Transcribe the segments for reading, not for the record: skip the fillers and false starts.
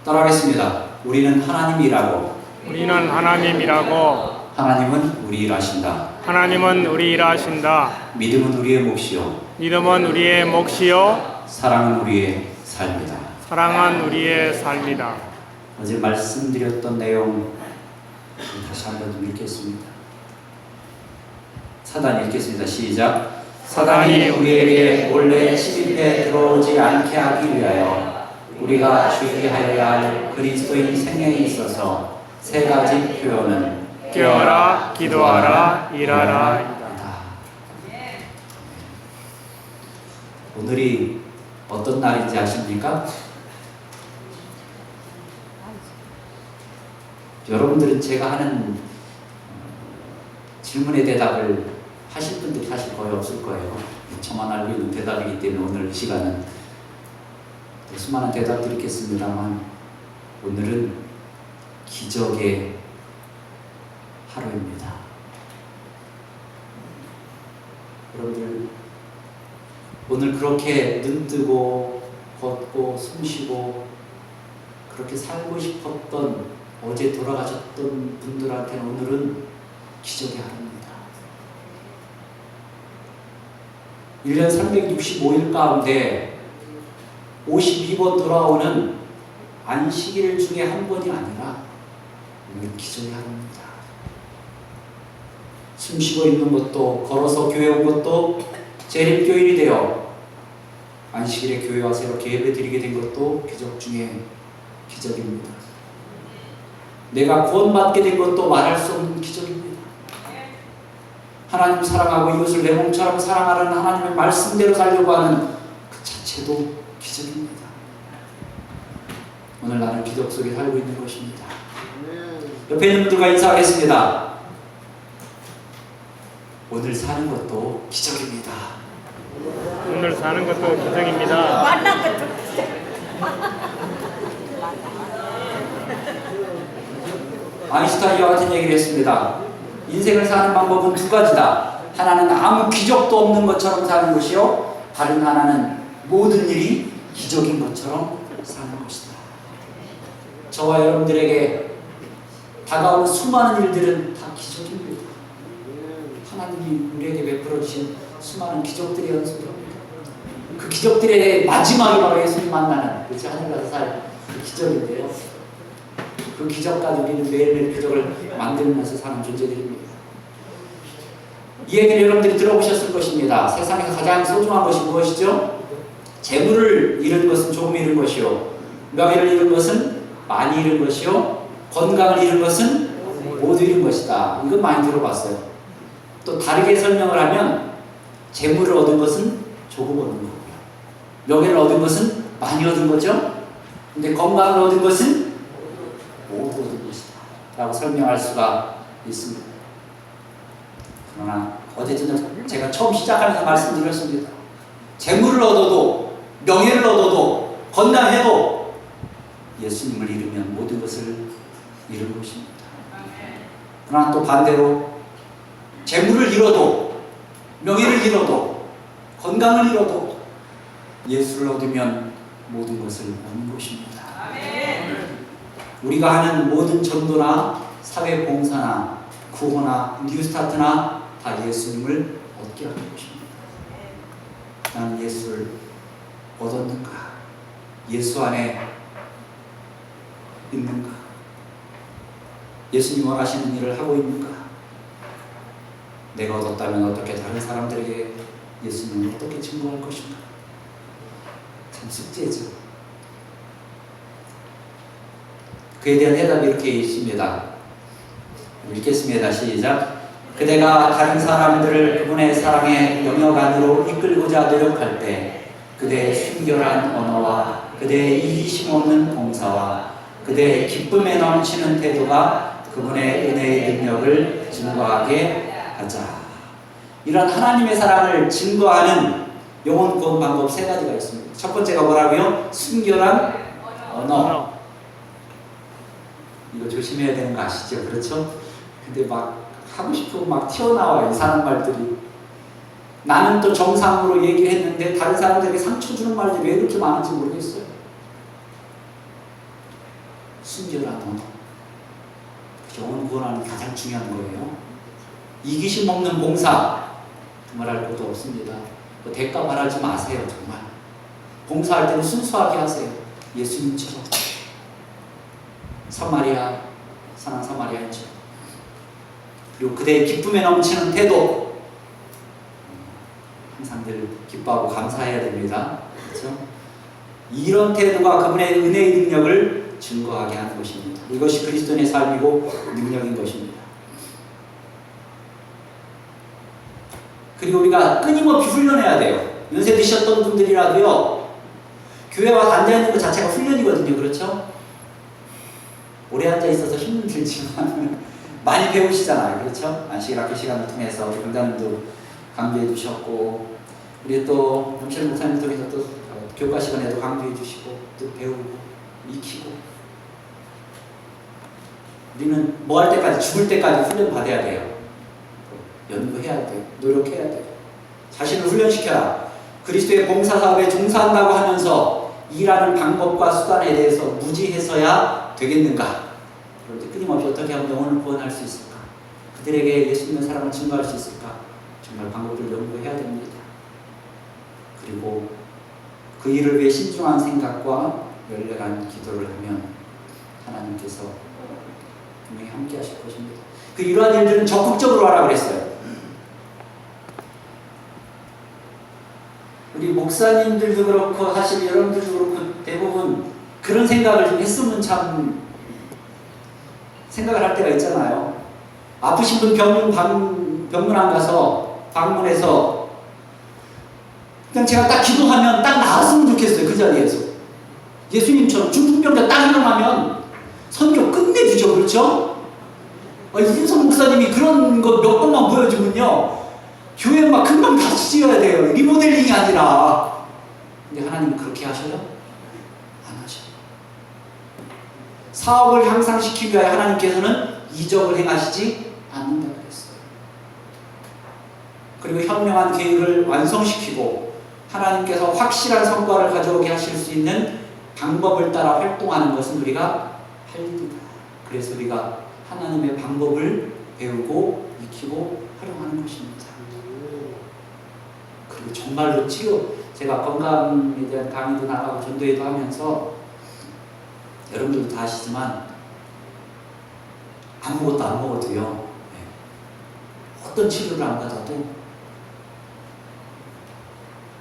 따라하겠습니다. 우리는 하나님이라고. 우리는 하나님이라고. 하나님은 우리 일하신다. 하나님은 우리 일하신다. 믿음은 우리의 몫이요. 믿음은 우리의 몫이요. 사랑은 우리의 삶이다. 사랑은 우리의 삶이다. 어제 말씀드렸던 내용 다시 한번 좀 읽겠습니다. 사단 읽겠습니다. 시작. 사단이 우리에게 몰래 침입해 들어오지 않게 하기 위하여 우리가 주의하여야 할 그리스도인 생애에 있어서 세 가지 표현은 깨어라, 기도하라, 일하라. 오늘이 어떤 날인지 아십니까? 여러분들은 제가 하는 질문에 대답을 하실 분들이 사실 거의 없을 거예요. 저만 알고 있는 대답이기 때문에 오늘 이 시간은 수많은 대답들이 있겠습니다만 오늘은 기적의 하루입니다. 여러분들 오늘 그렇게 눈뜨고 걷고 숨쉬고 그렇게 살고 싶었던 어제 돌아가셨던 분들한테는 오늘은 기적의 하루입니다. 1년 365일 가운데 52번 돌아오는 안식일 중에 한 번이 아니라 오늘 기적의 하루입니다. 숨쉬고 있는 것도 걸어서 교회 온 것도 재림교일이 되어 안식일에 교회 와서 이렇게 예배 드리게 된 것도 기적 중에 기적입니다. 내가 구원받게 된 것도 말할 수 없는 기적입니다. 하나님 사랑하고 이웃을 내 몸처럼 사랑하는 하나님의 말씀대로 살려고 하는 그 자체도 기적입니다. 오늘 나는 기적 속에 살고 있는 것입니다. 옆에 있는 분들과 인사하겠습니다. 오늘 사는 것도 기적입니다. 오늘 사는 것도 기적입니다. 만난 것도 아인슈타인과 같은 얘기를 했습니다. 인생을 사는 방법은 두 가지다. 하나는 아무 기적도 없는 것처럼 사는 것이요, 다른 하나는 모든 일이 기적인 것처럼 사는 것이다. 저와 여러분들에게 다가오는 수많은 일들은 다 기적입니다. 하나님이 우리에게 베풀어 주신 수많은 기적들의 연속입니다. 그 기적들의 마지막이 바로 예수님 만나는 그렇지 하늘 가서 살 그 기적인데요. 그 기적까지 우리는 매일매일 기적을 만들면서 사는 존재들입니다. 이 얘기를 여러분들이 들어보셨을 것입니다. 세상에서 가장 소중한 것이 무엇이죠? 재물을 잃은 것은 조금 잃은 것이요, 명예를 잃은 것은 많이 잃은 것이요, 건강을 잃은 것은 모두 잃은 것이다. 이건 많이 들어봤어요. 또 다르게 설명을 하면 재물을 얻은 것은 조금 얻은 거고요, 명예를 얻은 것은 많이 얻은 거죠. 근데 건강을 얻은 것은 모두 얻은 것이다 라고 설명할 수가 있습니다. 그러나 어제 저녁 제가 처음 시작하면서 말씀드렸습니다. 재물을 얻어도 명예를 얻어도 건강해도 예수님을 잃으면 모든 것을 잃은 것입니다. 그러나 또 반대로 재물을 잃어도 명예를 잃어도 건강을 잃어도 예수를 얻으면 모든 것을 얻는 것입니다. 우리가 하는 모든 전도나 사회봉사나 구호나 뉴스타트나 다 예수님을 얻게 하는 것입니다. 나는 예수를 얻었는가? 예수 안에 있는가? 예수님 원하시는 일을 하고 있는가? 내가 얻었다면 어떻게 다른 사람들에게 예수님을 어떻게 증거할 것인가? 참 숙제죠. 그에 대한 대답이 이렇게 있습니다. 읽겠습니다. 시작. 그대가 다른 사람들을 그분의 사랑의 영역 안으로 이끌고자 노력할 때 그대의 순결한 언어와 그대의 이기심 없는 봉사와 그대의 기쁨에 넘치는 태도가 그분의 은혜의 능력을 증거하게 하자. 이런 하나님의 사랑을 증거하는 영혼 구원 방법 세 가지가 있습니다. 첫 번째가 뭐라고요? 순결한 언어. 이거 조심해야 되는 거 아시죠? 그렇죠? 근데 막 하고 싶고 막 튀어나와요, 이상한 말들이. 나는 또 정상으로 얘기를 했는데 다른 사람들에게 상처 주는 말들이 왜 이렇게 많은지 모르겠어요. 숨겨라 너. 영혼 구원하는 게 가장 중요한 거예요. 이기심 없는 봉사 두말할 것도 없습니다. 뭐 대가 바라지 마세요. 정말 봉사할 때는 순수하게 하세요. 예수님처럼. 사마리아 선한 사마리아인처럼. 그리고 그대의 기쁨에 넘치는 태도, 항상 늘 기뻐하고 감사해야 됩니다. 그렇죠? 이런 태도가 그분의 은혜의 능력을 증거하게 하는 것입니다. 이것이 그리스도인의 삶이고 능력인 것입니다. 그리고 우리가 끊임없이 훈련해야 돼요. 연세 드셨던 분들이라도요, 교회 와서 앉아있는 것 자체가 훈련이거든요. 그렇죠? 오래 앉아있어서 힘들지만 많이 배우시잖아요. 그렇죠? 안식일학교 시간을 통해서 우리 강단님도 강조해 주셨고, 우리 또 염실 목사님 통해서 또 교과 시간에도 강조해 주시고, 또 배우고 익히고, 우리는 뭐 할 때까지, 죽을 때까지 훈련 받아야 돼요. 연구해야 돼요. 노력해야 돼요. 자신을 훈련시켜라. 그리스도의 봉사사업에 종사한다고 하면서 일하는 방법과 수단에 대해서 무지해서야 되겠는가? 그럴 때 끊임없이 어떻게 하면 영혼을 구원할 수 있을까? 그들에게 예수님의 사랑을 증거할 수 있을까? 정말 방법을 연구해야 됩니다. 그리고 그 일을 위해 신중한 생각과 열렬한 기도를 하면 하나님께서 분명히 함께 하실 것입니다. 그 이러한 일들은 적극적으로 하라 그랬어요. 우리 목사님들도 그렇고 사실 여러분들도 그렇고 대부분 그런 생각을 좀 했으면 참 생각을 할 때가 있잖아요. 아프신 분 병문안 가서 방문해서 그냥 제가 딱 기도하면 딱 나았으면 좋겠어요. 그 자리에서 예수님처럼 중풍병자 딱 일어나면 선교 끝내주죠. 그렇죠? 이진석 목사님이 그런 거 몇 번만 보여주면요, 교회 막 금방 다시 지어야 돼요. 리모델링이 아니라. 근데 하나님은 그렇게 하셔요? 안 하셔요. 사업을 향상시키기 위하여 하나님께서는 이적을 행하시지 않는다 그랬어요. 그리고 현명한 계획을 완성시키고 하나님께서 확실한 성과를 가져오게 하실 수 있는 방법을 따라 활동하는 것은 우리가 할 일이다. 그래서 우리가 하나님의 방법을 배우고 익히고 활용하는 것입니다. 그리고 정말로 제가 건강에 대한 강의도 나가고 전도회도 하면서 여러분들도 다 아시지만 아무것도 안 먹어도요, 어떤 치료를 안 받아도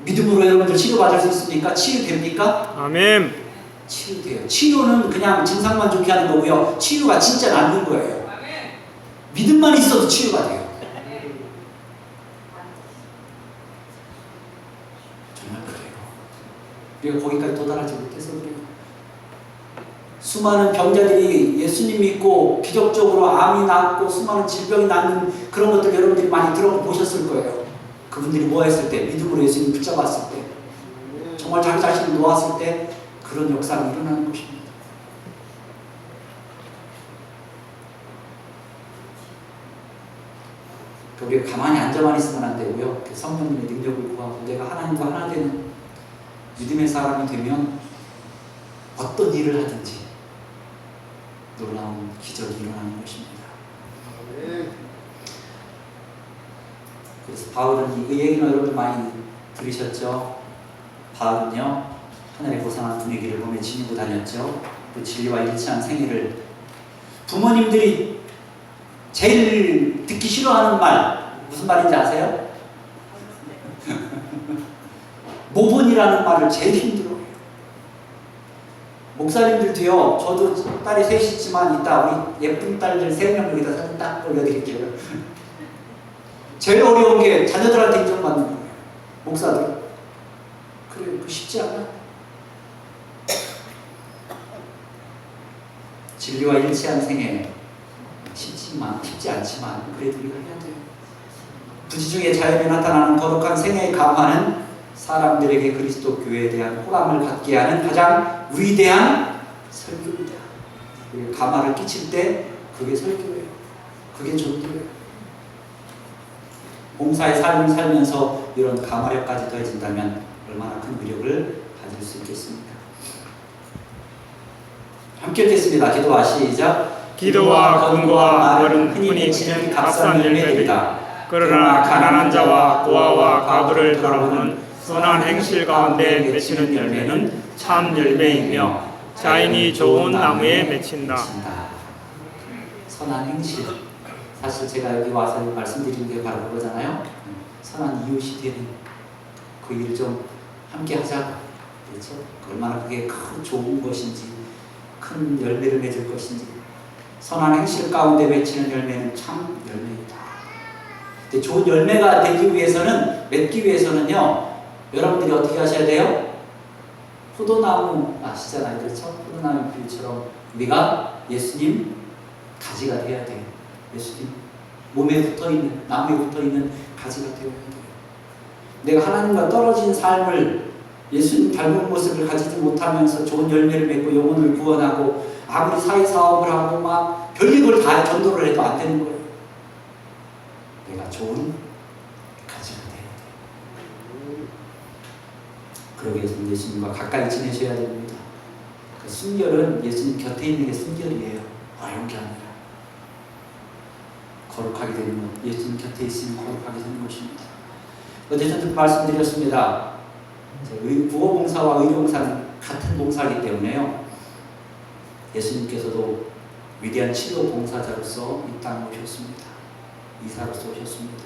믿음으로 여러분들 치료받을 수 있습니까? 치유됩니까? 아멘. 치유돼요. 치료는 그냥 증상만 좋게 하는 거고요. 치유가 진짜 낫는 거예요. 믿음만 있어도 치유가 돼요. 정말 그래요. 우리가 거기까지 도달하지 못해서 그래요. 수많은 병자들이 예수님 믿고 기적적으로 암이 낫고 수많은 질병이 낫는 그런 것들 여러분들이 많이 들어보셨을 거예요. 그분들이 뭐 했을 때? 믿음으로 예수님 붙잡았을 때, 정말 자기 자신을 놓았을 때 그런 역사가 일어나는 것입니다. 우리가 가만히 앉아만 있으면 안 되고요. 성령님의 능력을 구하고 내가 하나님과 하나 되는 믿음의 사람이 되면 어떤 일을 하든지 놀라운 기적이 일어나는 것입니다. 그래서 바울은 이 얘기는 여러분 많이 들으셨죠? 바울은요, 하늘의 고상한 분위기를 몸에 지니고 다녔죠. 그 진리와 일치한 생애를, 부모님들이 제일 듣기 싫어하는 말 무슨 말인지 아세요? 모본이라는 말을 제일 힘들어해요. 목사님들도요, 저도 딸이 셋 있지만 이따 우리 예쁜 딸들 3명 여기다 사진 딱 올려드릴게요. 제일 어려운 게 자녀들한테 인정받는 거예요. 목사들. 그래, 그 쉽지 않아. 진리와 일치한 생애 쉽지 않지만 그래도 우리가 해야 돼요. 부지 중에 자연에 나타나는 거룩한 생애의 감화는 사람들에게 그리스도 교회에 대한 호감을 갖게 하는 가장 위대한 설교입니다. 감화를 끼칠 때 그게 설교예요. 그게 전도예요. 봉사의 삶을 살면서 이런 감화력까지 더해진다면 얼마나 큰 위력을 가질 수 있겠습니까? 함께 읽겠습니다. 기도와 시작. 기도와 권고와 말은 흔히 맺히는 값싼 열매들이다. 그러나 가난한 자와 고아와 과부를 돌아보는 선한 행실 가운데 맺히는 열매는 참 열매이며 자인이 좋은 나무에 맺힌다. 선한 행실. 사실 제가 여기 와서 말씀드린 게 바로 그거잖아요. 선한 이웃이 되는 그 일 좀 함께 하자. 그렇죠? 얼마나 그게 큰 좋은 것인지, 큰 열매를 맺을 것인지. 선한 행실 가운데 맺히는 열매는 참 열매이다. 근데 좋은 열매가 되기 위해서는, 맺기 위해서는요, 여러분들이 어떻게 하셔야 돼요? 포도나무 아시잖아요. 그렇죠? 포도나무 비유처럼 우리가 예수님 가지가 되어야 돼요. 예수님 몸에 붙어있는, 나무에 붙어있는 가지가 되어야 돼요. 내가 하나님과 떨어진 삶을, 예수님 닮은 모습을 가지지 못하면서 좋은 열매를 맺고 영혼을 구원하고 아무리 사회사업을 하고 막 별일을 다 전도를 해도 안 되는 거예요. 내가 좋은 가지가 돼야 돼요. 그러기 위해서는 예수님과 가까이 지내셔야 됩니다. 그 순결은 예수님 곁에 있는 게 순결이에요. 어려운 게 아니라. 거룩하게 되는 것, 예수님 곁에 있으면 거룩하게 되는 것입니다. 어제 저도 말씀드렸습니다. 구호봉사와 의료봉사는 같은 봉사이기 때문에요. 예수님께서도 위대한 치료 봉사자로서 이 땅에 오셨습니다. 이사로서 오셨습니다.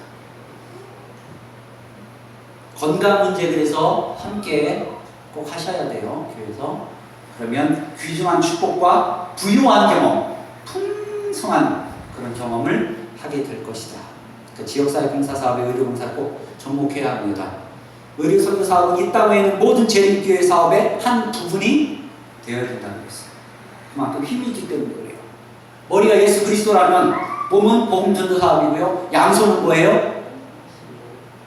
건강 문제 그래서 함께 꼭 하셔야 돼요. 교회에서. 그러면 귀중한 축복과 부유한 경험, 풍성한 그런 경험을 하게 될 것이다. 그 지역사회 봉사 사업에 의료봉사를 꼭 접목해야 합니다. 의료선교 사업은 이 땅에 있는 모든 재림교회 사업의 한 부분이 되어야 된다는 것이죠. 그만큼 힘이 있기 때문에 그래요. 머리가 예수 그리스도라면 몸은 복음전도 사업이고요. 양손은 뭐예요?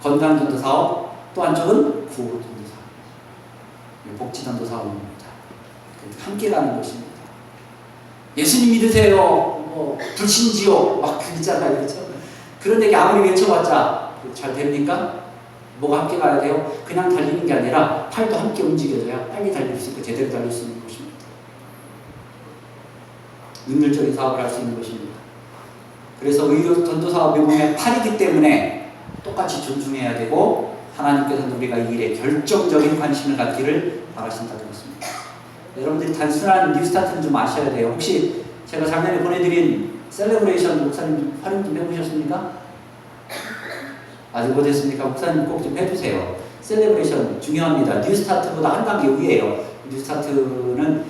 건강전도 사업. 또 한쪽은 구호전도 사업. 복지전도 사업입니다. 함께 가는 것입니다. 예수님 믿으세요. 뭐 불신지요. 막 그러잖아요. 그렇죠? 그런 얘기 아무리 외쳐봤자 잘 됩니까? 뭐가 함께 가야 돼요? 그냥 달리는 게 아니라 팔도 함께 움직여줘야 빨리 달릴 수 있고 제대로 달릴 수 있는 것입니다. 능률적인 사업을 할 수 있는 것입니다. 그래서 의료 전도 사업이 몸의 팔이기 때문에 똑같이 존중해야 되고 하나님께서는 우리가 이 일에 결정적인 관심을 갖기를 바라신다고 했습니다. 여러분들이 단순한 뉴스타트는 좀 아셔야 돼요. 혹시 제가 작년에 보내드린 셀레브레이션 목사님 활용 좀 해보셨습니까? 아직 못했습니까? 목사님 꼭 좀 해주세요. 셀레브레이션 중요합니다. 뉴스타트보다 한 단계 위에요. 뉴스타트는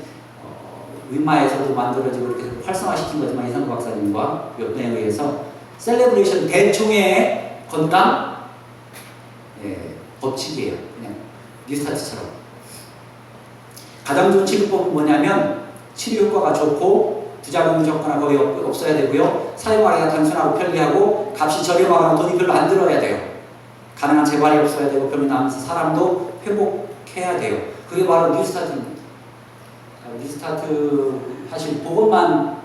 윈마에서도 만들어지고 이렇게 활성화시킨 거지만 이상구 박사님과 몇 분에 의해서 셀레브레이션 대총회의 건강 법칙이에요. 그냥 뉴스타트처럼. 가장 좋은 치료법은 뭐냐면 치료 효과가 좋고 부작용이 적거나 거의 없어야 되고요. 사용하기가 단순하고 편리하고 값이 저렴하거나 돈이 별로 안 들어야 돼요. 가능한 재발이 없어야 되고 병이 나면서 사람도 회복해야 돼요. 그게 바로 뉴스타트입니다. 뉴스타트 사실 그것만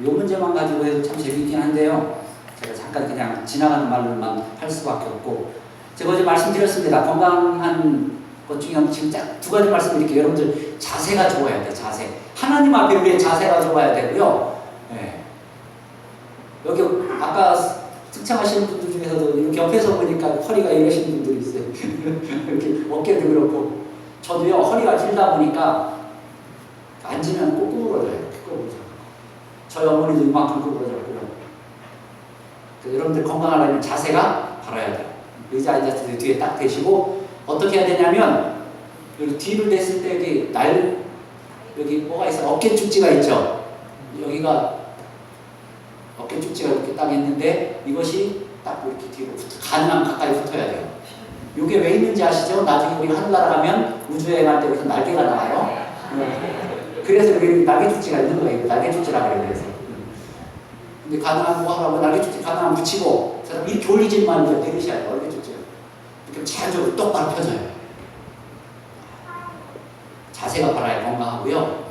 요 문제만 가지고 해도 참 재미있긴 한데요. 제가 잠깐 그냥 지나가는 말로만 할 수밖에 없고 제가 어제 말씀드렸습니다. 건강한 것 중에 지금 딱 두 가지 말씀드릴게요. 여러분들 자세가 좋아야 돼. 자세. 하나님 앞에 우리의 자세가 좋아야 되고요. 네. 여기 아까 승창하시는 분들 중에서도 이렇게 옆에서 보니까 허리가 이러신 분들이 있어요. 이렇게 어깨도 그렇고 저도요 허리가 길다 보니까 앉으면 꼭 구부러져요. 이렇게 구부러져요. 저희 어머니도 이만큼 구부러졌고요. 여러분들 건강하려면 자세가 바라야 돼요. 의자 앉았을 때 뒤에 딱 대시고 어떻게 해야 되냐면 여기 뒤를 댔을 때 여기 뭐가 있어요? 어깨 축지가 있죠. 여기가 어깨 축지가 이렇게 딱 있는데 이것이 딱 이렇게 뒤로 가능한 가까이 붙어야 돼요. 이게 왜 있는지 아시죠? 나중에 우리가 하늘나라 가면 우주여행할 때 여기서 날개가 나와요. 그래서 여기 날개 축지가 있는 거예요. 날개 축지라고 그래요. 그래서. 근데 가능한 뭐 하라고 날개 축지 가능한 붙이고 이렇게 올리지 말고 내리셔야 돼요. 날개 축지가. 이렇게 자연적으로 똑바로 펴져요. 자세가 바라야 건강하고요.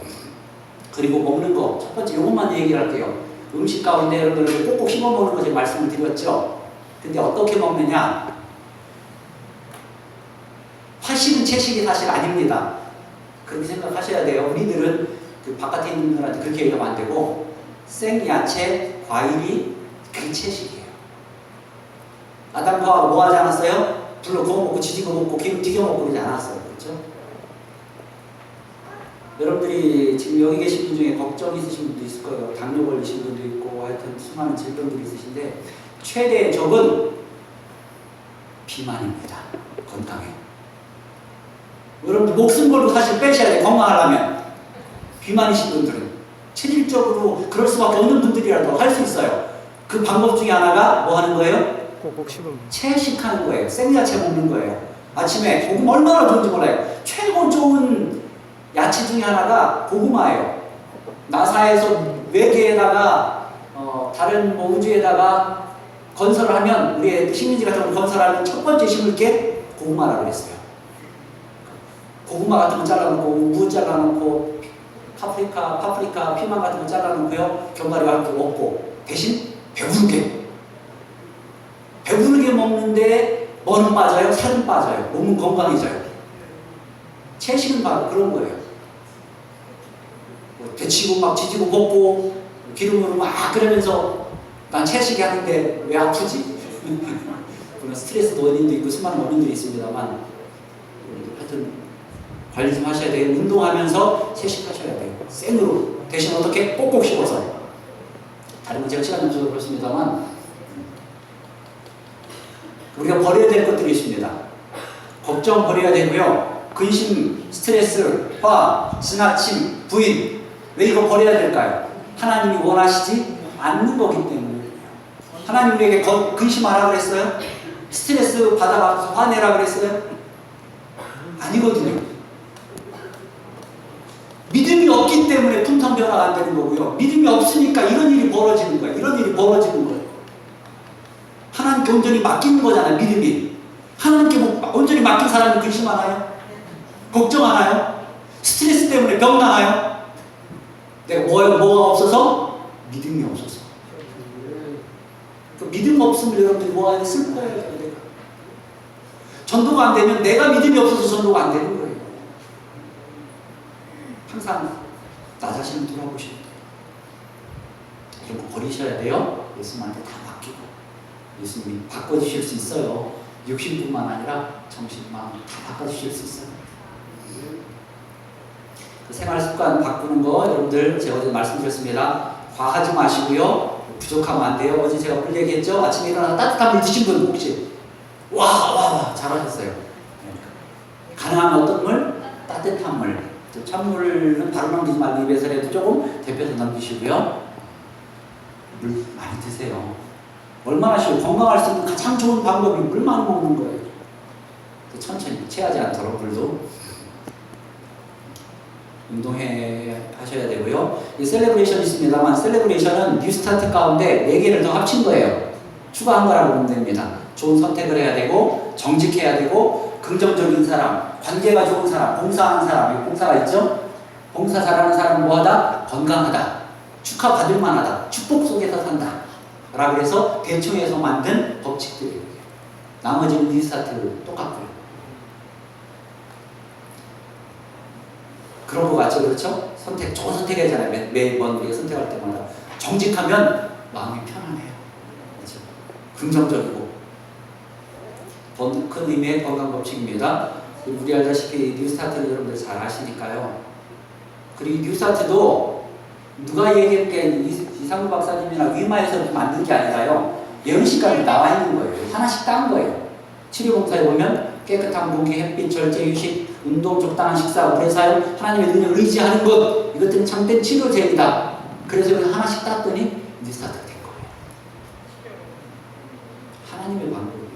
그리고 먹는 거 첫 번째 이것만 얘기를 할게요. 음식 가운데 여러분들 꼭꼭 씹어 먹는 거 제가 말씀을 드렸죠. 근데 어떻게 먹느냐? 화식은 채식이 사실 아닙니다. 그렇게 생각하셔야 돼요. 우리들은 그 바깥에 있는 분들한테 그렇게 얘기하면 안 되고 생야채, 과일이 그게 채식이에요. 아담과 하와 뭐 하지 않았어요? 불로 구워 먹고 지지고 먹고 기름 튀겨 먹고 그러지 않았어요. 그렇죠? 여러분들이 지금 여기 계신 분 중에 걱정 있으신 분도 있을 거예요. 당뇨 걸리신 분도 있고 하여튼 수많은 질병들이 있으신데 최대의 적은 비만입니다. 건강에. 여러분들 목숨 걸고 사실 빼셔야 돼. 건강하려면. 비만이신 분들은 체질적으로 그럴 수밖에 없는 분들이라도 할 수 있어요. 그 방법 중에 하나가 뭐 하는 거예요? 꼭꼭 씹으면 채식하는 거예요. 생야채 먹는 거예요. 아침에 고구마 얼마나 좋은지 몰라요. 최고 좋은 야채 중에 하나가 고구마예요. 나사에서 외계에다가 다른 뭐 우주에다가 건설을 하면 우리의 식민지 같은 걸 건설하면 첫 번째 심을 게 고구마라고 그랬어요. 고구마 같은 거 잘라놓고 무 잘라놓고 파프리카, 피망 같은 거 잘라놓고요. 견과류와 함께 먹고 대신 배부르게 먹는데 뭐는 빠져요? 살은 빠져요. 몸은 건강해져요. 채식은 바로 그런 거예요. 데치고 막 지지고 볶고 기름으로 막 끓이면서 난 채식이 하는데 왜 아프지? 물론 스트레스 원인도 있고 수많은 원인들이 있습니다만 하여튼 관리 좀 하셔야 돼요. 운동하면서 채식하셔야 돼요. 생으로 대신 어떻게 꼭꼭 씹어서. 다른 건 제가 시간 좀 줘서 그렇습니다만 우리가 버려야 될 것들이 있습니다. 걱정 버려야 되고요. 근심, 스트레스, 화, 지나침, 부인. 왜 이거 버려야 될까요? 하나님이 원하시지 않는 거기 때문에. 하나님 우리에게 근심하라 그랬어요? 스트레스 받아가면서 화내라 그랬어요? 아니거든요. 믿음이 없기 때문에 품성 변화가 안 되는 거고요. 믿음이 없으니까 이런 일이 벌어지는 거예요. 이런 일이 벌어지는 거예요. 하나님께 온전히 맡기는 거잖아요. 믿음이. 하나님께 온전히 맡긴 사람이 근심하나요? 걱정하나요? 스트레스 때문에 병나나요? 내가 뭐가 없어서? 믿음이 없어서. 그 믿음 없으면 여러분들이 뭐 하냐? 슬퍼해요. 내가. 전도가 안 되면 내가 믿음이 없어서 전도가 안 되는 거예요. 항상 나 자신을 돌아보셔야 돼요. 이런 거 버리셔야 돼요. 예수님한테 다 맡기고. 예수님이 바꿔주실 수 있어요. 육신뿐만 아니라 정신, 마음 다 바꿔주실 수 있어요. 그 생활 습관 바꾸는 거 여러분들 제가 어제 말씀드렸습니다. 과하지 마시고요. 부족하면 안 돼요. 어제 제가 물 얘기했죠. 아침에 일어나서 따뜻한 물 드신 분 혹시 와 잘하셨어요. 가능하면 어떤 물? 따뜻한 물. 찬물은 바로 넘기지 말고 입에서라도 조금 데펴서 넘기시고요. 물 많이 드세요. 얼마나 쉬워. 건강할 수 있는 가장 좋은 방법이 물 많이 먹는 거예요. 천천히 체하지 않도록 물도 하셔야 되고요. 이 셀레브레이션이 있습니다만 셀레브레이션은 뉴스타트 가운데 4개를 더 합친 거예요. 추가한 거라고 보면 됩니다. 좋은 선택을 해야 되고 정직해야 되고 긍정적인 사람, 관계가 좋은 사람, 봉사하는 사람, 여기 봉사가 있죠? 봉사 잘하는 사람은 뭐하다? 건강하다. 축하받을 만하다. 축복 속에서 산다. 라고 해서 대충해서 만든 법칙들이에요. 나머지는 뉴스타트 똑같고요. 그런 거 같죠? 그렇죠? 좋은 선택이잖아요. 매번 우리가 선택할 때마다. 정직하면 마음이 편안해요. 그렇죠? 긍정적이고. 큰 의미의 건강 법칙입니다. 우리 알다시피 뉴스타트를 여러분들 잘 아시니까요. 그리고 뉴스타트도 누가 얘기했게 이상무 박사님이나 위마에서 만든 게 아니라요. 예언식까지 나와 있는 거예요. 하나씩 딴 거예요. 치료봉사에 보면 깨끗한 공기, 햇빛, 절제, 휴식, 운동, 적당한 식사, 오래 사용, 하나님의 능력을 의지하는 것, 이것들은 참된 치료제이다. 그래서 하나씩 땄더니 뉴스타트가 된 거예요. 하나님의 방법이에요.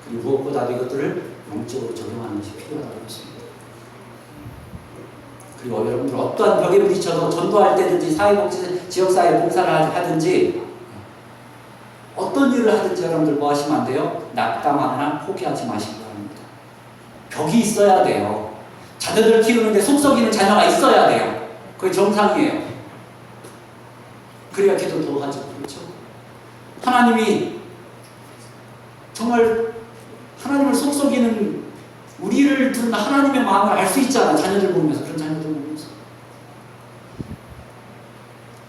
그리고 무엇보다도 이것들을 영적으로 적용하는 것이 필요하다고 했습니다. 그리고 여러분들 어떠한 벽에 부딪혀도 전도할 때든지 사회복지, 지역사회 봉사를 하든지 어떤 일을 하든지 여러분들 뭐 하시면 안 돼요? 낙담하거나 포기하지 마시기 바랍니다. 벽이 있어야 돼요. 자녀들 키우는데 속 썩이는 자녀가 있어야 돼요. 그게 정상이에요. 그래야 기도도 하죠. 그렇죠? 하나님이 정말 하나님을 속 썩이는 우리를 두는 하나님의 마음을 알 수 있잖아. 자녀들 보면서. 그런 자녀들 보면서.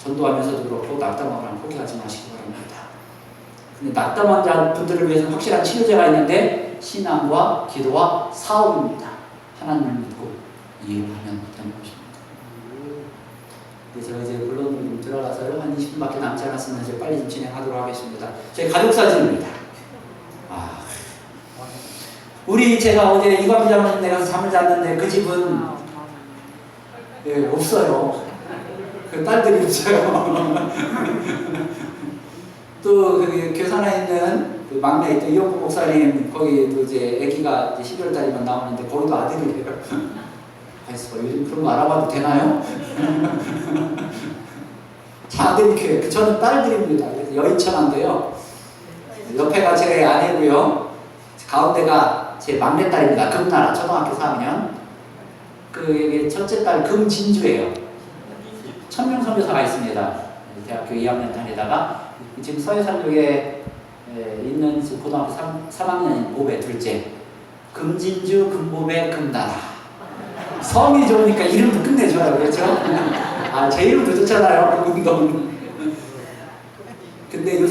전도하면서도 그렇고 낙담하거나 포기하지 마시기 바랍니다. 근데 낙담한 분들을 위해서는 확실한 치료제가 있는데 신앙과 기도와 사업입니다. 하나님을 믿고 이해하면 되는 것입니다. 제가 이제 본론 들어가서요. 한 20분밖에 남지 않았으면 이제 빨리 좀 진행하도록 하겠습니다. 제 가족 사진입니다. 제가 어제 이광 장로님 내가 잠을 잤는데 그 집은 없어요. 그 딸들이 없어요. 또 그 교산에 있는 그 막내 있던 이용구 목사님 거기도 이제 아기가 이제 12월 달이면 나오는데 거기도 아들이래요. 그래서 요즘 그런 거 알아봐도 되나요? 아들이 저는 딸들입니다. 그래서 여인천한데요. 옆에가 제 아내고요. 가운데가 제 막내딸입니다. 금나라 초등학교 4학년. 그 첫째 딸 금진주예요. 천명선교사가 있습니다. 대학교 2학년 다니다가 지금 서해상역에 있는 고등학교 3학년인 보배 둘째. 금진주, 금보배, 금나라. 성이 좋으니까 이름도 끝내줘요. 그렇죠? 제 이름도 좋잖아요. 금동. 근데 이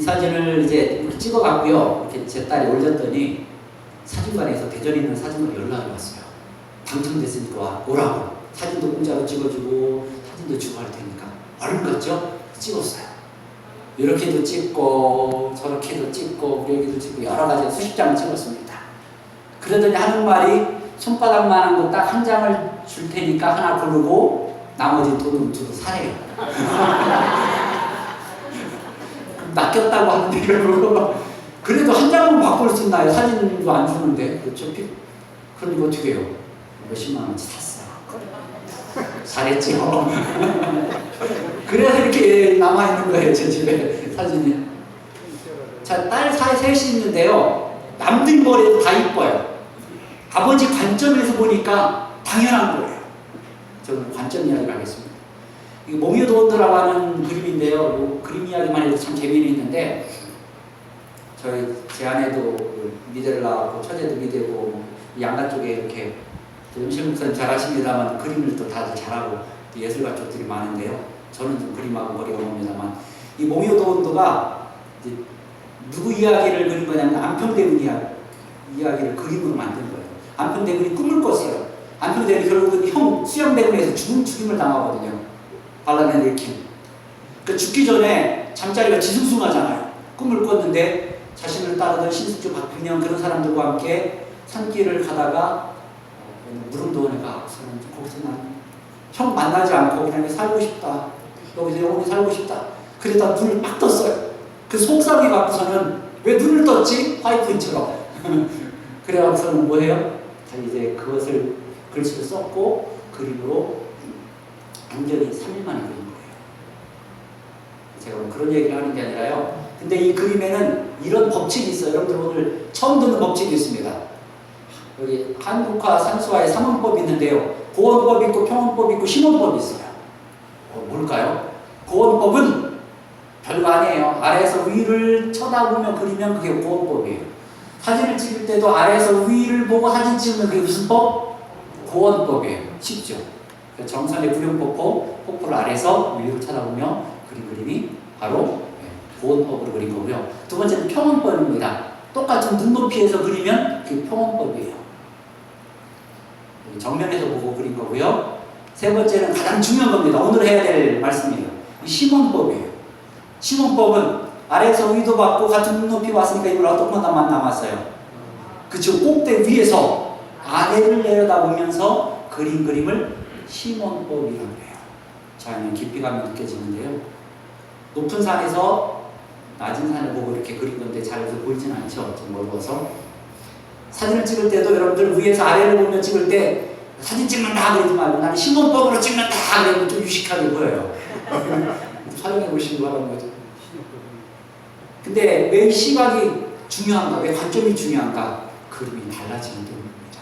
사진을 이제 찍어갖고요. 이렇게 제 딸이 올렸더니 사진관에서 대전에 있는 사진관 연락이 왔어요. 당첨됐으니까 오라고. 사진도 공짜로 찍어주고 사진도 주고 할 테니까. 얼른 갔죠? 찍었어요. 이렇게도 찍고 저렇게도 찍고 여기도 찍고 여러 가지 수십 장을 찍었습니다. 그러더니 하는 말이 손바닥만한 거 딱 한 장을 줄 테니까 하나 고르고 나머지 돈은 두고 사래요. 낚였다고 하는데 이걸 보고 그래도 한 장은 바꿀 수 있나요? 사진도 안 주는데 그렇죠? 그러니까 어떻게 해요? 몇십만 원치 샀어요. 잘했죠. 그래서 이렇게 남아있는 거예요. 제 집에 사진이. 자, 딸 셋이 있는데요. 남들 머리도 다 이뻐요. 아버지 관점에서 보니까 당연한 거예요. 저는 관점 이야기를 하겠습니다. 이 몽유도원도라고 하는 그림인데요. 그림 이야기만 해도 참 재미있는데 제 아내도 미대를 나왔고 처제도 미대고 양가 쪽에 이렇게 음식 목사님 잘하십니다만 그림을 또 다들 잘하고 또 예술가 쪽들이 많은데요. 저는 좀 그림하고 머리가 멉니다만 이 몽유도원도가 이제 누구 이야기를 그린 거냐면 안평대군 이야기를 그림으로 만든 거예요. 안평대군이 꿈을 꿨어요. 안평대군이 결국은 수영대군에서 죽임을 당하거든요. 반란에 일으킨. 그 죽기 전에 잠자리가 지숭숭하잖아요. 꿈을 꿨는데 자신을 따르던 신숙주 박빙영 그런 사람들과 함께 산길을 가다가 무릉도원에 가서는 거기서 난 형 만나지 않고 그냥 살고 싶다. 여기서 영원히 살고 싶다. 그러다 눈을 막 떴어요. 그 속삭이 갖고서는 왜 눈을 떴지? 화이트처럼. 그래갖고서는 뭐해요? 이제 그것을 글씨로 썼고 그림으로 완전히 3일 만에 그린 거예요. 제가 그런 얘기를 하는 게 아니라요. 근데 이 그림에는 이런 법칙이 있어요. 여러분들 오늘 처음 듣는 법칙이 있습니다. 여기 한국화 산수화의 3원법이 있는데요. 고원법이 있고 평원법이 있고 심원법이 있어요. 뭘까요? 고원법은 별거 아니에요. 아래에서 위를 쳐다보며 그리면 그게 고원법이에요. 사진을 찍을 때도 아래에서 위를 보고 사진 찍으면 그게 무슨 법? 고원법이에요. 쉽죠? 정선의 구룡폭포, 폭포를 아래에서 위로 쳐다보며 그린 그림이 바로 고원법으로 그린 거고요. 두 번째는 평원법입니다. 똑같은 눈높이에서 그리면 그게 평원법이에요. 정면에서 보고 그린 거고요. 세 번째는 가장 중요한 겁니다. 오늘 해야 될 말씀이에요. 이 심원법이에요. 심원법은 아래에서 위도 받고 같은 눈높이 왔으니까 이걸 어떤 것만 남았어요. 그쵸? 꼭대 위에서 아래를 내려다보면서 그린 그림을 심원법이라고 해요. 자연의 깊이감이 느껴지는데요. 높은 산에서 낮은 산을 보고 이렇게 그린 건데 잘 보이진 않죠? 좀 어두워서. 사진을 찍을 때도 여러분들 위에서 아래를 보면 찍을 때 사진 찍는다 그러지 말고 나는 심원법으로 찍는다 그러면 좀 유식하게 보여요. 촬영해 보시는 바라는 거죠. 근데 왜 시각이 중요한가? 왜 관점이 중요한가? 그림이 달라지는 때문입니다.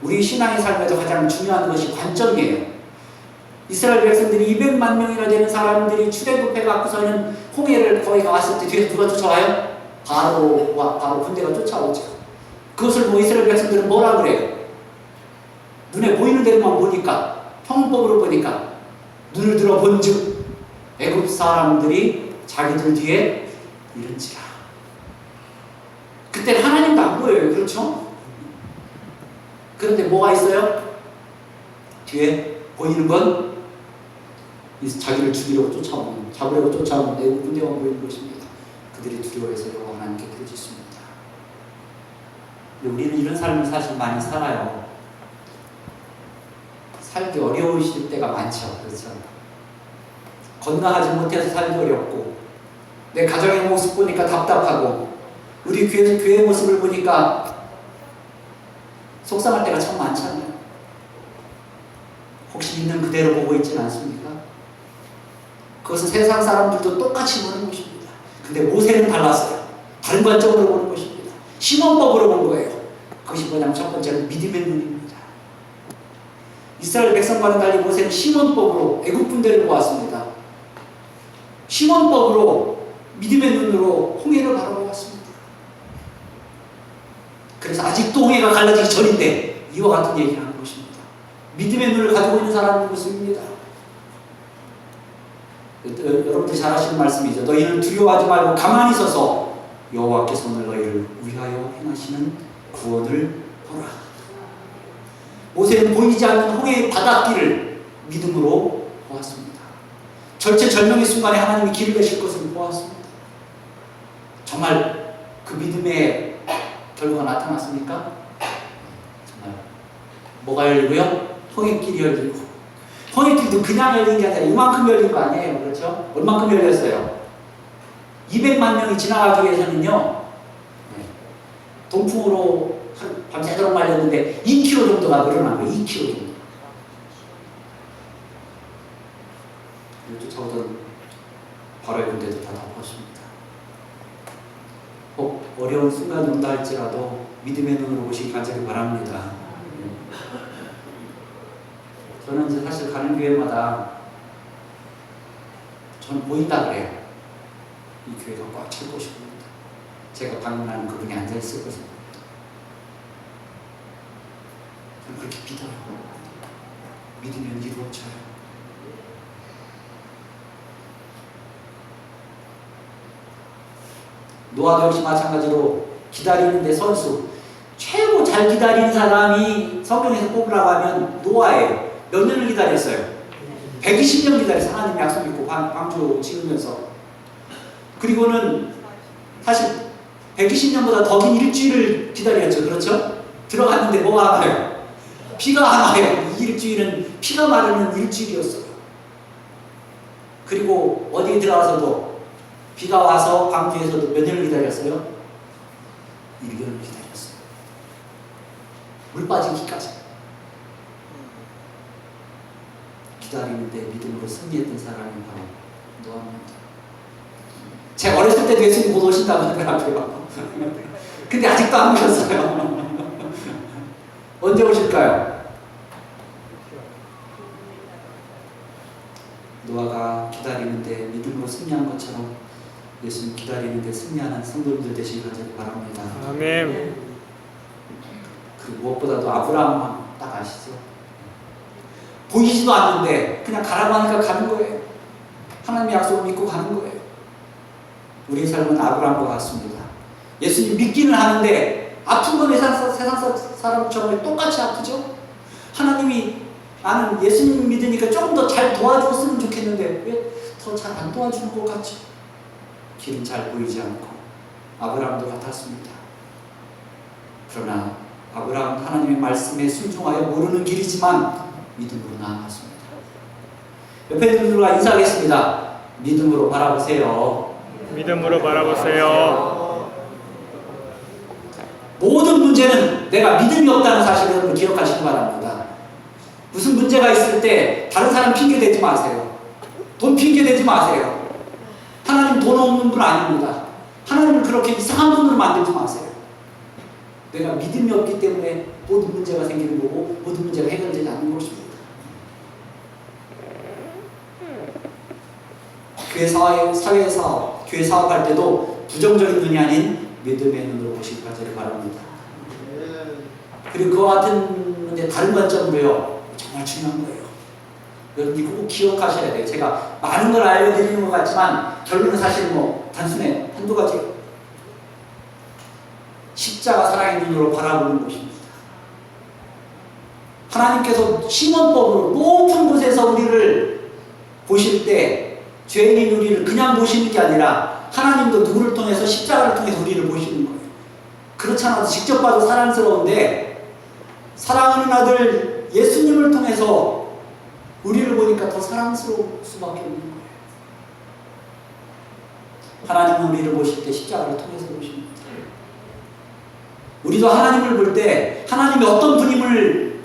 우리 신앙의 삶에서 가장 중요한 것이 관점이에요. 이스라엘 백성들이 200만 명이나 되는 사람들이 출애굽해 갖고서는 홍해를 거의 왔을 때 뒤에 누가 쫓아와요? 바로 군대가 쫓아오죠. 그것을 이스라엘 백성들은 뭐라 그래요? 눈에 보이는 데만 보니까 형법으로 보니까 눈을 들어 본즉 애굽 사람들이 자기들 뒤에 이른지라. 그때 하나님도 안 보여요. 그렇죠? 그런데 뭐가 있어요? 뒤에 보이는 건 자기를 죽이려고 쫓아오는, 잡으려고 쫓아오는 애굽 군대가 보이는 것입니다. 그들이 두려워해서 여호와 하나님께 부르짖습니다. 우리는 이런 삶을 사실 많이 살아요. 살기 어려우실 때가 많죠. 그렇죠? 건강하지 못해서 살기 어렵고, 내 가정의 모습 보니까 답답하고, 우리 교회 모습을 보니까 속상할 때가 참 많잖아요. 혹시 있는 그대로 보고 있지는 않습니까? 그것은 세상 사람들도 똑같이 보는 것입니다. 근데 모세는 달랐어요. 다른 관점으로 보는 것입니다. 시몬법으로 본 거예요. 그것이 뭐냐면 첫 번째는 믿음의 눈입니다. 이스라엘 백성과는 달리 모세는 시몬법으로 애굽 군대를 보았습니다. 시몬법으로 믿음의 눈으로 홍해를 바라보았습니다. 그래서 아직도 홍해가 갈라지기 전인데 이와 같은 얘기를 하는 것입니다. 믿음의 눈을 가지고 있는 사람의 모습입니다. 여러분들이 잘 아시는 말씀이죠. 너희는 두려워하지 말고 가만히 서서 여호와께서 오늘 너희를 위하여 행하시는 구원을 보라. 모세는 보이지 않는 홍해의 바닷길을 믿음으로 보았습니다. 절체절명의 순간에 하나님이 길을 내실 것을 보았습니다. 정말 그 믿음의 결과가 나타났습니까? 정말 뭐가 열리고요? 홍해길이 열리고, 홍해길도 그냥 열린 게 아니라 이만큼 열린 거 아니에요. 그렇죠? 얼만큼 열렸어요? 200만 명이 지나가기 위해서는요, 동풍으로 밤새도록 말렸는데 2km 정도가 늘어난 거예요. 2km 정도. 쫓아오던 바로의 군대도 다 덮었습니다. 혹 어려운 순간이 온다 할지라도 믿음의 눈으로 보시기 간절히 바랍니다. 저는 이제 사실 가는 교회마다 저는 보인다 그래요. 이 교회가 꽉 찰 것입니다. 제가 방문하는 그분이 앉아있을 것입니다. 저는 그렇게 믿어요. 믿으면 이루어져요. 노아도 역시 마찬가지로 기다리는데 선수, 최고 잘 기다리는 사람이 성경에서 뽑으라고 하면 노아예요. 몇 년을 기다렸어요? 120년 기다려서 하나님 약속 믿고 방주 지으면서. 그리고는 사실 120년보다 더 긴 일주일을 기다렸죠. 그렇죠? 들어갔는데 뭐가 안 와요? 비가 안 와요. 이 일주일은 피가 마르는 일주일이었어요. 그리고 어디에 들어가서도 비가 와서 광주에서도 몇 년을 기다렸어요? 1년을 기다렸어요. 물 빠지기까지. 기다리는데 믿음으로 승리했던 사람이 바로 노아입니다. 제가 어렸을 때도 예수님 곧 오신다고 하더라고요. 근데 아직도 안 오셨어요. 언제 오실까요? 노아가 기다리는데 믿음으로 승리한 것처럼 예수님 기다리는데 승리하는 성도들 되시길 간절히 바랍니다. 아멘. 그 무엇보다도 아브라함 딱 아시죠? 보이지도 않는데 그냥 가라고 하니까 가는 거예요. 하나님의 약속을 믿고 가는 거예요. 우리의 삶은 아브라함과 같습니다. 예수님 믿기는 하는데 아픈 건 세상 사람처럼 똑같이 아프죠? 하나님이 나는 예수님 믿으니까 조금 더 잘 도와줬으면 좋겠는데 왜 더 잘 안 도와주는 것 같지? 길은 잘 보이지 않고 아브라함도 같았습니다. 그러나 아브라함은 하나님의 말씀에 순종하여 모르는 길이지만 믿음으로 나아갔습니다. 옆에 있는 분들과 인사하겠습니다. 믿음으로 바라보세요. 믿음으로 바라보세요. 모든 문제는 내가 믿음이 없다는 사실을 여러분 기억하시기 바랍니다. 무슨 문제가 있을 때 다른 사람 핑계 대지 마세요. 돈 핑계 대지 마세요. 하나님 돈 없는 분 아닙니다. 하나님을 그렇게 이상한 분으로 만들지 마세요. 내가 믿음이 없기 때문에 모든 문제가 생기는 거고 모든 문제가 해결되지 않는 것입니다. 사회 사업, 교회 사업할 때도 부정적인 눈이 아닌 믿음의 눈으로 보시기 간절히 바랍니다. 그리고 그와 같은 문제 다른 관점으로요. 정말 중요한 거예요. 여러분이 꼭 기억하셔야 돼요. 제가 많은 걸 알려드리는 것 같지만 결론은 사실 뭐 단순해. 한두 가지. 십자가 사랑의 눈으로 바라보는 것입니다. 하나님께서 신원법으로 높은 곳에서 우리를 보실 때 죄인인 우리를 그냥 보시는 게 아니라 하나님도 누구를 통해서 십자가를 통해서 우리를 보시는 거예요. 그렇지 않아도 직접 봐도 사랑스러운데 사랑하는 아들 예수님을 통해서 우리를 보니까 더 사랑스러울 수밖에 없는 거예요. 하나님은 우리를 보실 때 십자가를 통해서 보십니다. 우리도 하나님을 볼 때 하나님이 어떤 분임을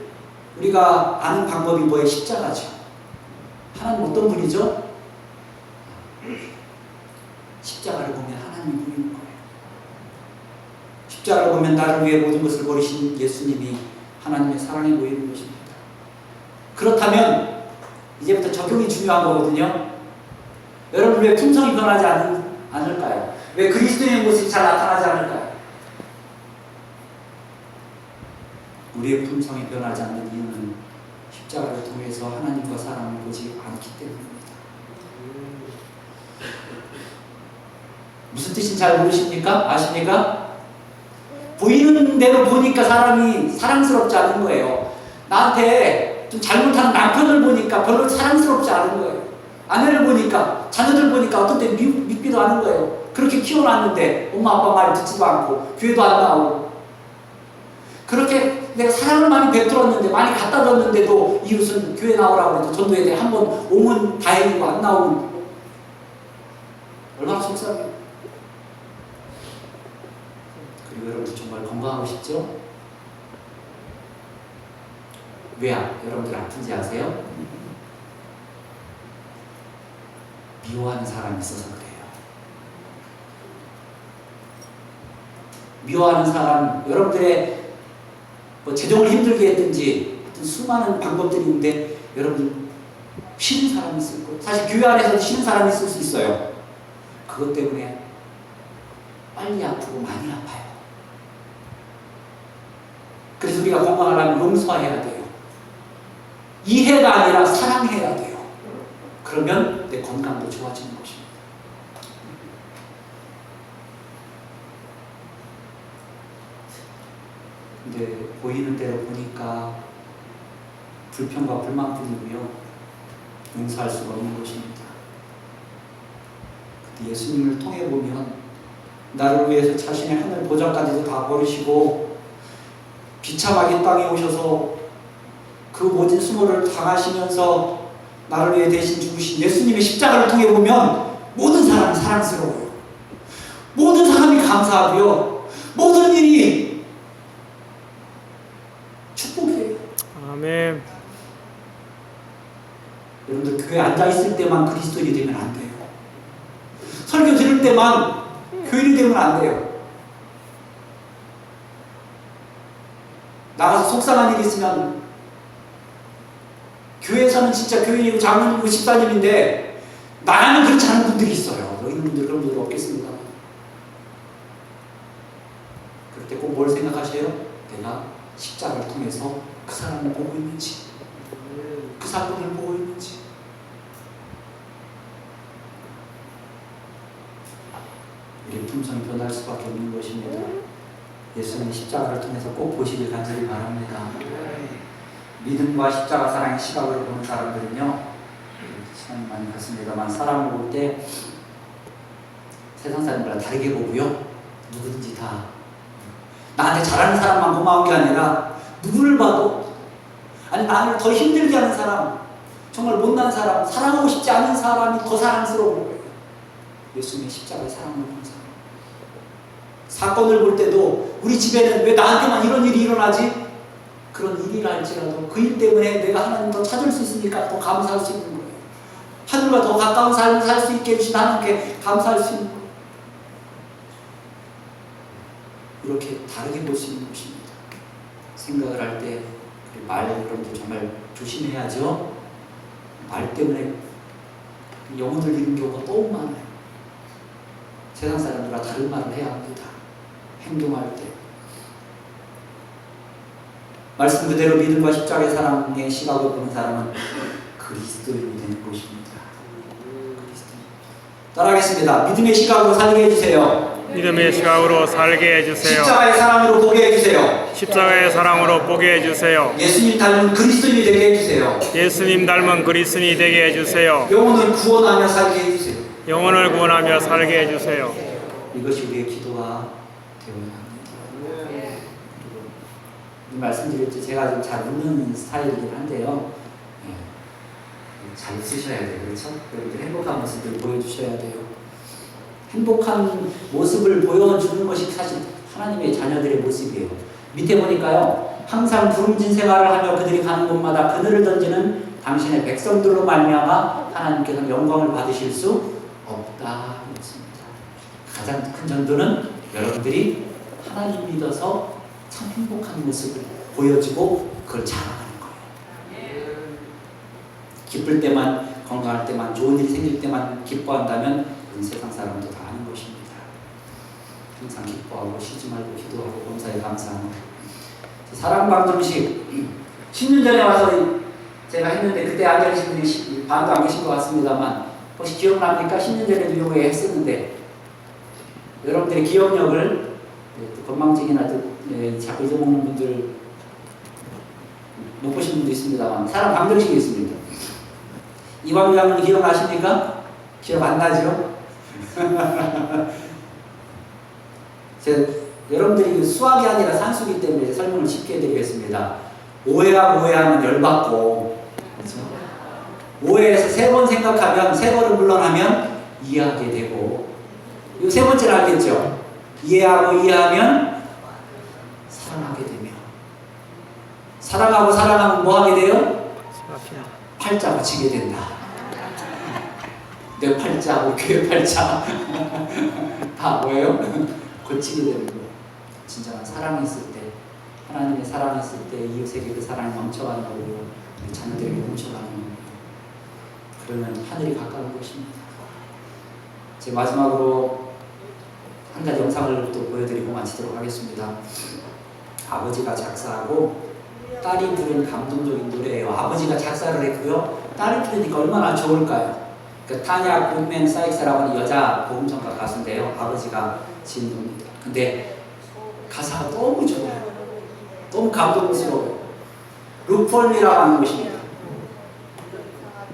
우리가 아는 방법이 뭐예요? 십자가죠. 하나님 어떤 분이죠? 십자가를 보면 하나님이 보이는 거예요. 십자가를 보면 나를 위해 모든 것을 버리신 예수님이 하나님의 사랑에 보이는 것입니다. 그렇다면 이제부터 적용이 중요한 거거든요. 여러분 왜 품성이 변하지 않을까요? 왜 그리스도의 모습이 잘 나타나지 않을까요? 우리의 품성이 변하지 않는 이유는 십자가를 통해서 하나님과 사람을 보지 않기 때문입니다. 무슨 뜻인지 잘 모르십니까? 아십니까? 보이는 대로 보니까 사람이 사랑스럽지 않은 거예요. 나한테 좀 잘못하는 남편을 보니까 별로 사랑스럽지 않은 거예요. 아내를 보니까, 자녀들 보니까 어떤 때 믿기도 하는 거예요. 그렇게 키워놨는데 엄마 아빠 말 듣지도 않고 교회도 안 나오고 그렇게 내가 사랑을 많이 베풀었는데 많이 갖다 줬는데도 이웃은 교회 나오라고 해도 전도에 대해 한번 오면 다행이고 안 나오는 얼마나 속상해요. 그리고 여러분 정말 건강하고 싶죠? 왜 여러분들 아픈지 아세요? 미워하는 사람이 있어서 그래요. 미워하는 사람, 여러분들의 뭐 재정을 힘들게 했든지 수많은 방법들이 있는데 여러분 싫은 사람이 있을 거예요. 사실 교회 안에서도 싫은 사람이 있을 수 있어요. 그것 때문에 빨리 아프고 많이 아파요. 그래서 우리가 건강하려면 용서해야 돼요. 이해가 아니라 사랑해야 돼요. 그러면 내 건강도 좋아지는 것입니다. 근데 보이는 대로 보니까 불평과 불만뿐이고요. 용서할 수가 없는 것입니다. 근데 예수님을 통해 보면 나를 위해서 자신의 하늘 보좌까지도 다 버리시고 비참하게 땅에 오셔서 그 모진 수모를 당하시면서 나를 위해 대신 죽으신 예수님의 십자가를 통해 보면 모든 사람이 사랑스러워요. 모든 사람이 감사하고요. 모든 일이 축복이에요. 아멘. 여러분들 교회에 앉아있을 때만 그리스도인이 되면 안 돼요. 설교 들을 때만 교인이 되면 안 돼요. 나가서 속상한 일이 있으면 교회에서는 진짜 교인이고 장로님이고 집사님인데 나가면 그렇지 않은 분들이 있어요. 이런 분들 그런 분들 없겠습니다. 그럴 때 꼭 뭘 생각하세요? 내가 십자가를 통해서 그 사람을 보고 있는지, 그 사건을 보고 있는지. 우리의 품성이 변할 수밖에 없는 것입니다. 예수님의 십자가를 통해서 꼭 보시길 간절히 바랍니다. 믿음과 십자가 사랑의 시각으로 보는 사람들은요, 시간이 많이 갔습니다만 사람을 볼 때 세상 사람들과 다르게 보고요. 누구든지 다 나한테 잘하는 사람만 고마운 게 아니라 누구를 봐도, 아니 나를 더 힘들게 하는 사람, 정말 못난 사람, 사랑하고 싶지 않은 사람이 더 사랑스러운 거예요. 예수님의 십자가의 사랑을 보는 사람. 사건을 볼 때도 우리 집에는 왜 나한테만 이런 일이 일어나지? 그런 일이라 할지라도 그 일 때문에 내가 하나님 더 찾을 수 있으니까 더 감사할 수 있는 거예요. 하늘과 더 가까운 삶을 살 수 있게 해주신 하나님께 감사할 수 있는 거예요. 이렇게 다르게 볼 수 있는 것입니다. 생각을 할 때 말 그런 거 정말 조심해야죠. 말 때문에 영혼을 잃은 경우가 너무 많아요. 세상 사람들과 다른 말을 해야 합니다. 행동할 때. 말씀 그대로 믿음과 십자가의 사랑의 시각을 보는 사람은 그 그리스도인이 되는 것입니다. 따라하겠습니다. 믿음의 시각으로 살게 해주세요. 믿음의 시각으로 살게 해주세요. 십자가의 사랑으로 보게 해주세요. 십자가의 사랑으로 보게 해주세요. 예수님 닮은 그리스도인이 되게 해주세요. 예수님 닮은 그리스도인이 되게 해주세요. 영혼을 구원하며 살게 해주세요. 영혼을 구원하며 살게 해주세요. 이것이 우리의 기도가 되어야 합니다. 이 말씀드렸죠. 제가 좀 잘 웃는 스타일이긴 한데요. 잘 웃으셔야 돼요. 그렇죠? 여러분들 행복한 모습을 보여주셔야 돼요. 행복한 모습을 보여주는 것이 사실 하나님의 자녀들의 모습이에요. 밑에 보니까요. 항상 부름진 생활을 하며 그들이 가는 곳마다 그늘을 던지는 당신의 백성들로 말미암아 하나님께서 영광을 받으실 수 없다. 그렇습니다. 가장 큰 전도는 여러분들이 하나님 믿어서 참 행복한 모습을 보여주고 그걸 자랑하는 거예요. 기쁠 때만, 건강할 때만, 좋은 일이 생길 때만 기뻐한다면 그건 세상 사람도 다 아는 것입니다. 항상 기뻐하고 쉬지 말고 기도하고 범사에 감사하는 사랑방정식 10년 전에 와서 제가 했는데 그때 안 계신 분이 반도 안 계신 것 같습니다만 혹시 기억납니까? 10년 전에도 이거 했었는데 여러분들의 기억력을 건망증이나 자꾸 잊어먹는 분들 못 보신 분도 있습니다만 사람 방정식이 있습니다. 이광규 장군 기억나십니까? 기억 안 나죠? 여러분들이 수학이 아니라 산수기 때문에 설명을 쉽게 해드리겠습니다. 오해하고 오해하면 열받고, 그렇죠? 오해해서 3번 생각하면 3번을 물러나면 이해하게 되고, 이거 3번째는 알겠죠? 이해하고 이해하면 사랑하게 되며, 사랑하고 사랑하면 뭐 하게 돼요? 팔자 고치게 된다. 내 팔자, 우리 교회 팔자 다 뭐예요? 고치게 되는 거예요. 진정한 사랑이 있을 때, 하나님의 사랑이 있을 때 이웃에게 그 사랑이 넘쳐가는 거고 자녀들에게 넘쳐가는 거고 그러면 하늘이 가까운 것입니다. 제 마지막으로 한 가지 영상을 또 보여드리고 마치도록 하겠습니다. 아버지가 작사하고 딸이 부른 감동적인 노래예요. 아버지가 작사를 했고요. 딸이 부르니까 얼마나 좋을까요? 그 타냐 굿맨 사이크스라고 하는 여자 복음성가 가수인데요. 아버지가 지은 겁니다. 근데 가사가 너무 좋아요. 너무 감동스러워요. 루폴리라고 하는 것입니다.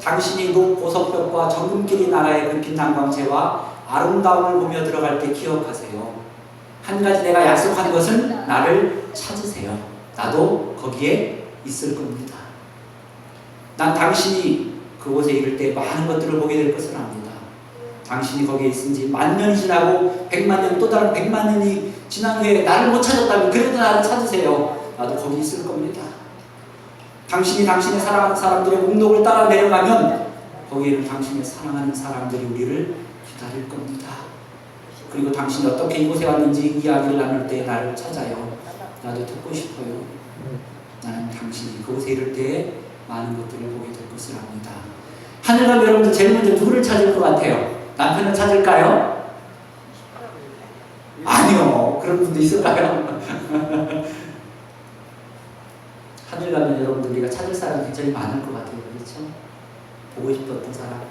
당신이 녹보석벽과 정금길이 나라의 그 빛난 광채와 아름다움을 보며 들어갈 때 기억하세요. 한 가지 내가 약속한 것은 나를 찾으세요. 나도 거기에 있을 겁니다. 난 당신이 그곳에 이를 때 많은 것들을 보게 될 것을 압니다. 당신이 거기에 있은 지 10,000년이 지나고 100,000년 또 다른 100,000년이 지난 후에 나를 못 찾았다면 그래도 나를 찾으세요. 나도 거기 있을 겁니다. 당신이 당신의 사랑하는 사람들의 목록을 따라 내려가면 거기에는 당신의 사랑하는 사람들이 우리를 기다릴 겁니다. 그리고 당신이 어떻게 이곳에 왔는지 이야기를 나눌 때 나를 찾아요. 나도 듣고 싶어요. 나는 당신이 그곳에 이를 때에 많은 것들을 보게 될 것을 압니다. 하늘 가면 여러분들 제일 먼저 누구를 찾을 것 같아요? 남편을 찾을까요? 아니요. 그런 분도 있을까요? 하늘 가면 여러분들 우리가 찾을 사람이 굉장히 많을 것 같아요. 그렇죠? 보고 싶었던 사람,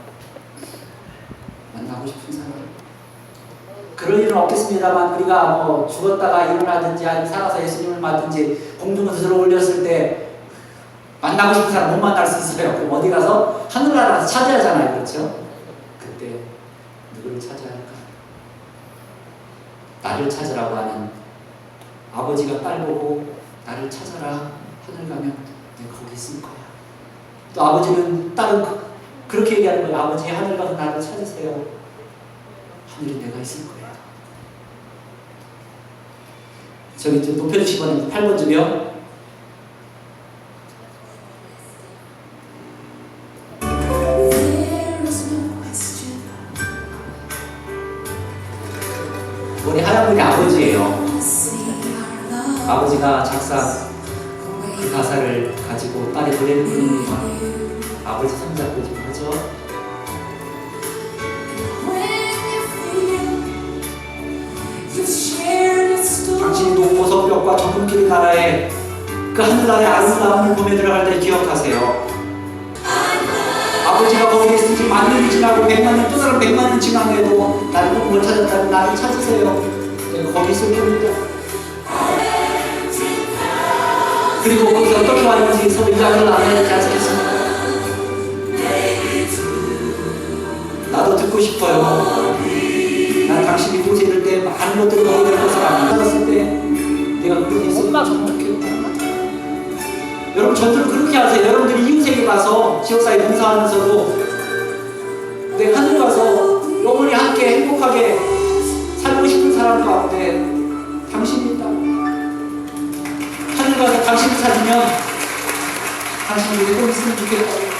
만나고 싶은 사람. 그럴 일은 없겠습니다만 우리가 뭐 죽었다가 일어나든지 아니면 살아서 예수님을 맞든지 공중에서 들어 올렸을 때 만나고 싶은 사람 못 만날 수 있어요. 그럼 어디 가서 하늘나라 가서 찾아야 하잖아요. 그렇죠? 그때 누구를 찾아야 할까? 나를 찾으라고 하는 아버지가 딸 보고 나를 찾아라. 하늘 가면 내가 거기 있을 거야. 또 아버지는 딸은 그렇게 얘기하는 거예요. 아버지 하늘 가서 나를 찾으세요. 하늘에 내가 있을 거예요. 저기 좀 높여주시면 8번 주면 우리 하나님이 아버지예요. 아버지가 작사 그 가사를 가지고 딸이 노래를 부릅니다. 아버지 손잡고 좀 하죠. 당신이 녹보석벽과 정금길이 나라에 그 하늘나라의 아름다움을 보며 들어갈 때 기억하세요. 아버지가 거기에 있으니 만년이 지나고 100만년 또 다른 100만년 지나고 나를 못 찾았다면 나를 찾으세요. 내가 거기 있을 겁니다. 그리고 거기서 어떻게 왔는지 서로 이야기를 나눠야 되지 않겠습니까? 나도 듣고 싶어요. 난 당신이 곳에 이를 때 많은 것들을 보게 될 것을 알았을 때 내가 그렇게 있으면 참 좋겠다. 여러분 전도를 그렇게 하세요. 여러분들이 이웃에게 가서 지역사회 봉사하면서도 내 하늘 가서 영원히 함께 행복하게 살고 싶은 사람 가운데 당신이 있다. 하늘 가서 당신을 찾으면 당신이 왜 꼭 있으면 좋겠다.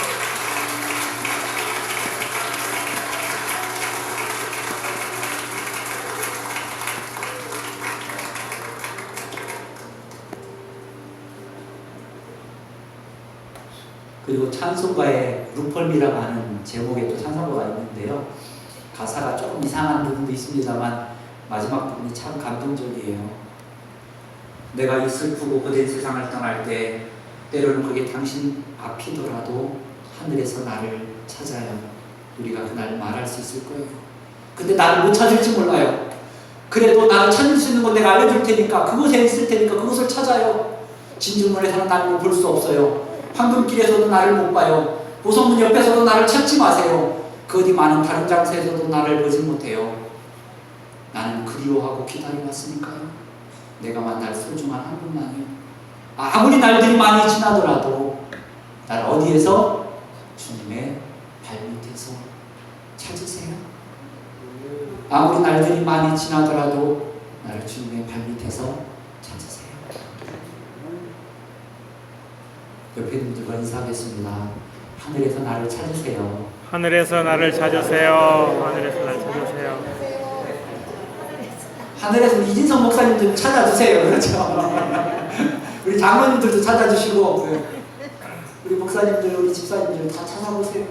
그리고 찬송가에 루펄미라고 하는 제목의 또 찬송가가 있는데요. 가사가 조금 이상한 부분도 있습니다만 마지막 부분이 참 감동적이에요. 내가 이 슬프고 고된 세상을 떠날 때 때로는 그게 당신 앞이더라도 하늘에서 나를 찾아요. 우리가 그날 말할 수 있을 거예요. 근데 나를 못 찾을지 몰라요. 그래도 나를 찾을 수 있는 건 내가 알려줄 테니까 그곳에 있을 테니까 그곳을 찾아요. 진주문에서는 나를 볼 수 없어요. 황금길에서도 나를 못 봐요. 보성문 옆에서도 나를 찾지 마세요. 그 어디 많은 다른 장소에서도 나를 보지 못해요. 나는 그리워하고 기다려왔으니까요. 내가 만날 소중한 한 분만이요. 아무리 날들이 많이 지나더라도 나를 어디에서? 주님의 발밑에서 찾으세요. 아무리 날들이 많이 지나더라도 나를 주님의 발밑에서 찾으세요. 옆에 있는 분들과 인사하겠습니다. 하늘에서 나를 찾으세요. 하늘에서 나를 찾으세요. 하늘에서 나를 찾으세요. 하늘에서 이진성 목사님들 찾아주세요. 그렇죠? 우리 장로님들도 찾아주시고 우리 목사님들, 우리 집사님들 다 찾아보세요.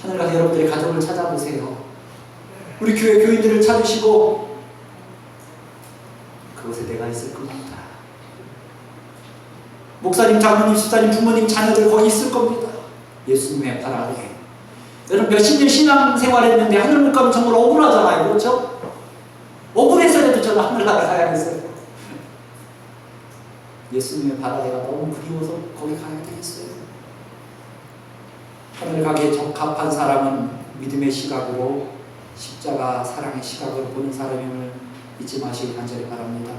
하늘 가서 여러분들의 가족을 찾아보세요. 우리 교회 교인들을 찾으시고 그곳에 내가 있을 겁니다. 목사님, 장로님, 집사님, 부모님, 자녀들 거기 있을 겁니다. 예수님의 발 아래. 여러분 몇십 년 신앙생활했는데 하늘 못 가면 정말 억울하잖아요. 그렇죠? 억울해서라도 저는 하늘 나가야겠어요. 예수님의 발 아래가 너무 그리워서 거기 가야 되겠어요. 하늘 가기에 적합한 사람은 믿음의 시각으로 십자가 사랑의 시각으로 보는 사람임을 잊지 마시길 간절히 바랍니다.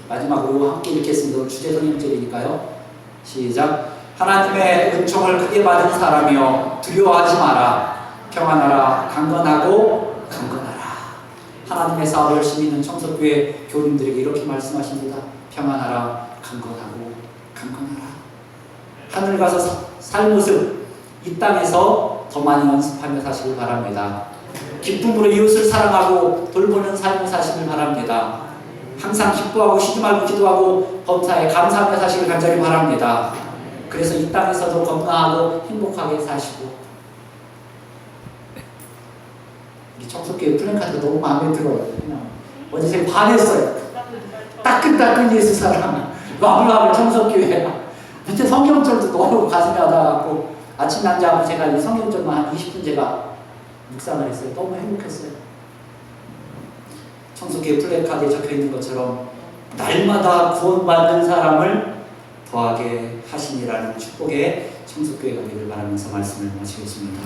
마지막으로 함께 읽겠습니다. 오늘 주제 성경절이니까요. 시작. 하나님의 은총을 크게 받은 사람이여 두려워하지 마라. 평안하라. 강건하고 강건하라. 하나님의 사업을 열심히 있는 청석교회 교우님들에게 이렇게 말씀하십니다. 평안하라. 강건하고 강건하라. 하늘 가서 살 모습 이 땅에서 더 많이 연습하며 사시길 바랍니다. 기쁨으로 이웃을 사랑하고 돌보는 삶을 사시길 바랍니다. 항상 기뻐하고 쉬지 말고 기도하고 범사에 감사하며 사시길 간절히 바랍니다. 그래서 이 땅에서도 건강하고 행복하게 사시고. 우리 청소교회 플랜카드가 너무 마음에 들어요. 어제 제가 반했어요. 따끈따끈 예수 사랑 마블마블 청소교회 밑에 성경절도 너무 가슴에 와닿았고 아침 남자하고 제가 이 성경절만 한 20분 제가 묵상을 했어요. 너무 행복했어요. 청소교회 플래카드에 적혀있는 것처럼 날마다 구원받는 사람을 더하게 하시니라는 축복의 청소교회가 되기를 바라면서 말씀을 마치겠습니다.